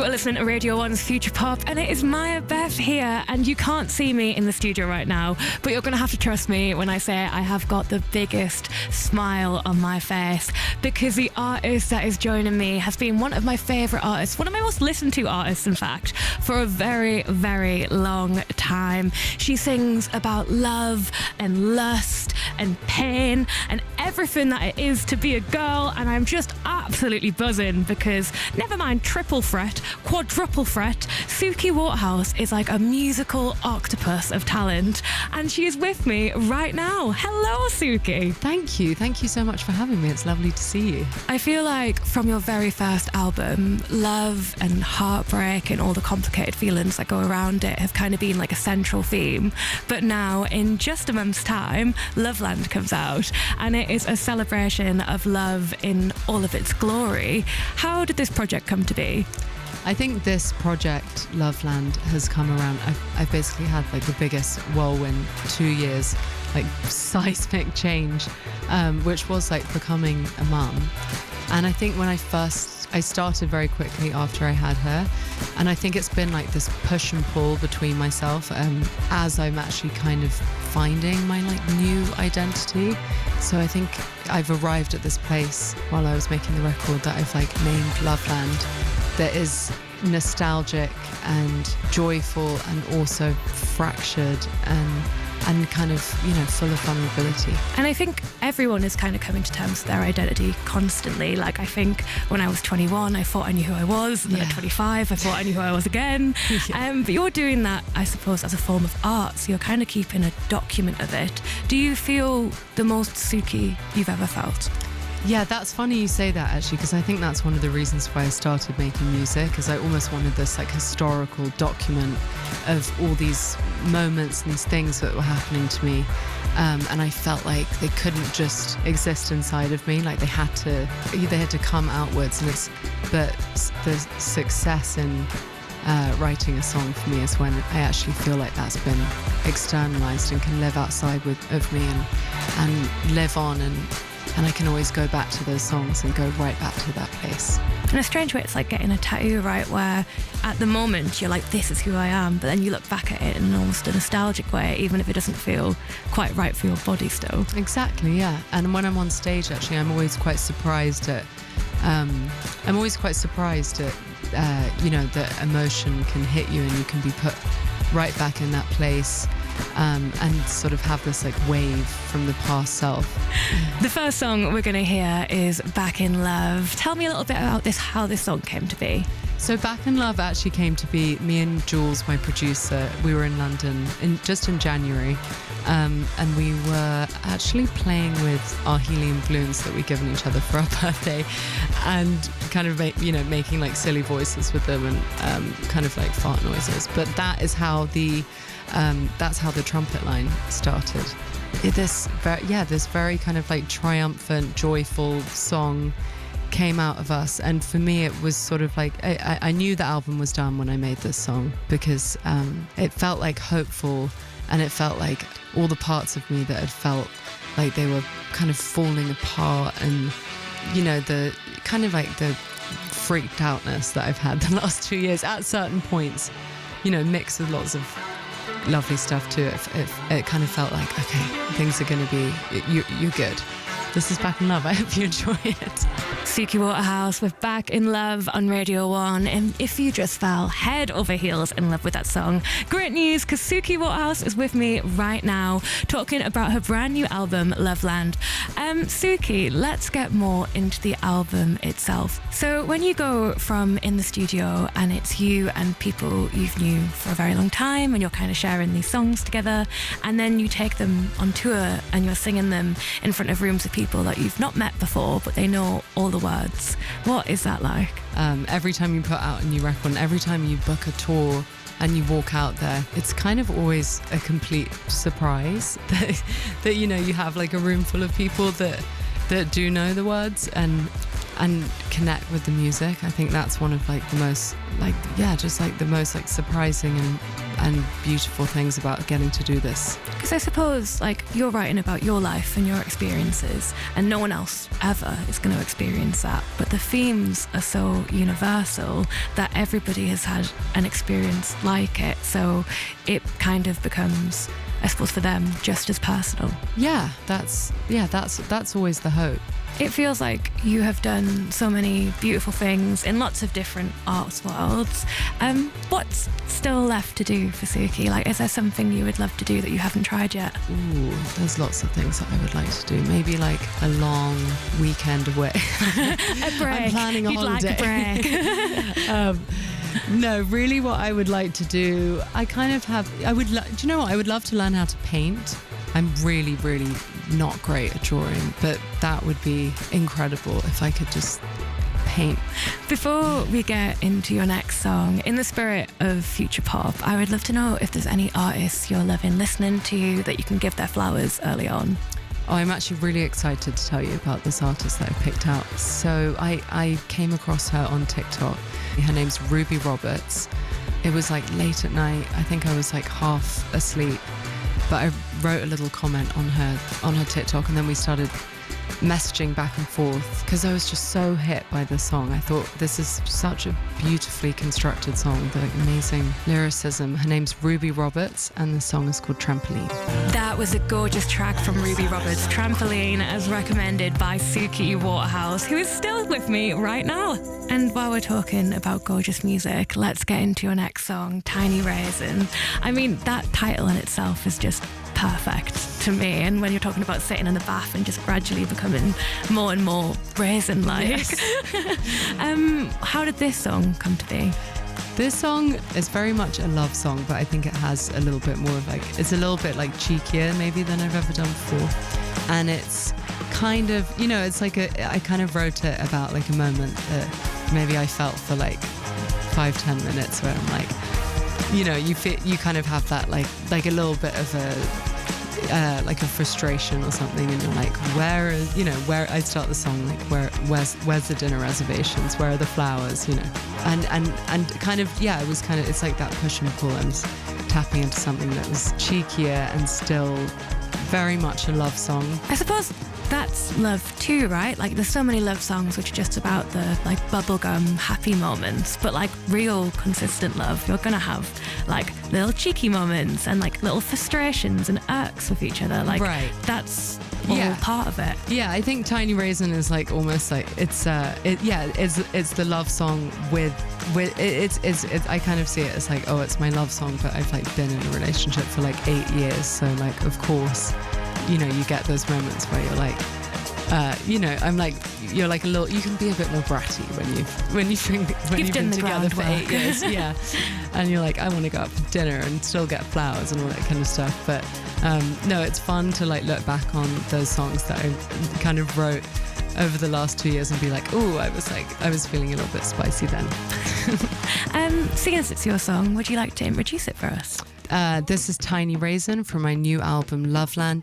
are listening to Radio 1's Future Pop, and it is Maia, Beth here, and you can't see me in the studio right now, but you're going to have to trust me when I say I have got the biggest smile on my face, because the artist that is joining me has been one of my favourite artists, one of my most listened to artists, in fact, for a very, very long time. She sings about love and lust and pain and everything that it is to be a girl, and I'm just absolutely buzzing because, never mind triple fret, quadruple fret, Suki Waterhouse is like a musical octopus of talent, and she is with me right now. Hello, Suki. Thank you so much for having me. It's lovely to see you. I feel like from your very first album, love and heartbreak and all the complicated feelings that go around it have kind of been like a central theme, but now in just a month's time, Loveland comes out, and it is a celebration of love in all of its glory. How did this project come to be? I think this project, Loveland, has come around. I've basically had like the biggest whirlwind 2 years, like seismic change, which was like becoming a mum. And I think when I started very quickly after I had her, and I think it's been like this push and pull between myself as I'm actually kind of finding my like new identity. So I think I've arrived at this place while I was making the record that I've like named Loveland, that is nostalgic and joyful and also fractured and kind of, you know, full of vulnerability. And I think everyone is kind of coming to terms with their identity constantly. Like, I think when I was 21, I thought I knew who I was, and then at 25, I thought I knew who I was again. But you're doing that, I suppose, as a form of art, so you're kind of keeping a document of it. Do you feel the most Suki you've ever felt? Yeah, that's funny you say that, actually, because I think that's one of the reasons why I started making music, is I almost wanted this like historical document of all these moments and these things that were happening to me, and I felt like they couldn't just exist inside of me, like they had to come outwards. And but the success in writing a song for me is when I actually feel like that's been externalized and can live outside of me and live on, and I can always go back to those songs and go right back to that place. In a strange way, it's like getting a tattoo, right? Where at the moment you're like, this is who I am, but then you look back at it in almost a nostalgic way, even if it doesn't feel quite right for your body still. Exactly, yeah. And when I'm on stage, actually, I'm always quite surprised at you know, that emotion can hit you and you can be put right back in that place. And sort of have this like wave from the past self. The first song we're going to hear is Back in Love. Tell me a little bit about this, how this song came to be. So Back in Love actually came to be, me and Jules, my producer, we were in London just in January, and we were actually playing with our helium balloons that we'd given each other for our birthday, and kind of making like silly voices with them and kind of like fart noises. But that's how the trumpet line started. This very kind of like triumphant, joyful song came out of us, and for me it was sort of like I knew the album was done when I made this song, because it felt like hopeful, and it felt like all the parts of me that had felt like they were kind of falling apart, and you know, the kind of like the freaked outness that I've had the last 2 years at certain points, you know, mixed with lots of lovely stuff too. It kind of felt like, okay, things are going to be, you're good. This is Back in Love. I hope you enjoy it. Suki Waterhouse with Back in Love on Radio 1. And if you just fell head over heels in love with that song, great news, because Suki Waterhouse is with me right now talking about her brand new album, Loveland. Suki, let's get more into the album itself. So when you go from in the studio and it's you and people you've knew for a very long time and you're kind of sharing these songs together, and then you take them on tour and you're singing them in front of rooms of people that you've not met before, but they know all the words. What is that like? Every time you put out a new record, and every time you book a tour and you walk out there, it's kind of always a complete surprise that you know, you have like a room full of people that do know the words. And and connect with the music. I think that's one of like the most the most like surprising and beautiful things about getting to do this. Because I suppose like you're writing about your life and your experiences, and no one else ever is going to experience that, but the themes are so universal that everybody has had an experience like it, so it kind of becomes, I suppose, for them just as personal. That's always the hope. It feels like you have done so many beautiful things in lots of different arts worlds. What's still left to do for Suki? Like, is there something you would love to do that you haven't tried yet? Ooh, there's lots of things that I would like to do. Maybe like a long weekend away. A break. I'm planning a holiday. You'd like a break. No, really what I would like to do, do you know what? I would love to learn how to paint. I'm really, really not great at drawing, but that would be incredible if I could just paint. Before we get into your next song, in the spirit of future pop, I would love to know if there's any artists you're loving listening to that you can give their flowers early on. Oh, I'm actually really excited to tell you about this artist that I picked out. So I came across her on TikTok. Her name's Ruby Roberts. It was like late at night. I think I was like half asleep, but I wrote a little comment on her TikTok, and then we started messaging back and forth because I was just so hit by the song. I thought this is such a beautifully constructed song, the amazing lyricism. Her name's Ruby Roberts, and the song is called Trampoline. That was a gorgeous track from Ruby Roberts, Trampoline, as recommended by Suki Waterhouse, who is still with me right now. And while we're talking about gorgeous music, let's get into your next song, Tiny Raisin. I mean, that title in itself is just perfect to me, and when you're talking about sitting in the bath and just gradually becoming more and more raisin-like. Yes. How did this song come to be? This song is very much a love song, but I think it has a little bit more of like, it's a little bit like cheekier maybe than I've ever done before. And it's kind of, it's like I kind of wrote it about like a moment that maybe I felt for like 5-10 minutes where I'm like, you kind of have that like a little bit of a frustration or something, and you're like, where I start the song like, where's the dinner reservations, where are the flowers, and kind of, it was kind of, it's like that push and pull. I was tapping into something that was cheekier and still very much a love song. I suppose that's love too, right? Like, there's so many love songs which are just about the like bubblegum happy moments, but like real consistent love, you're gonna have like little cheeky moments and like little frustrations and irks with each other. Like, right. That's all part of it. Yeah, I think Tiny Raisin is like almost like it's the love song with it's I kind of see it as like, oh, it's my love song, but I've like been in a relationship for like 8 years, so like of course, you get those moments where you're like, I'm like, you're like a little, you can be a bit more bratty when you've been together for 8 years, and you're like, I want to go out for dinner and still get flowers and all that kind of stuff. But no, it's fun to like look back on those songs that I kind of wrote over the last 2 years and be like, oh, I was feeling a little bit spicy then. Seeing as it's your song, would you like to introduce it for us? This is Tiny Raisin from my new album Loveland.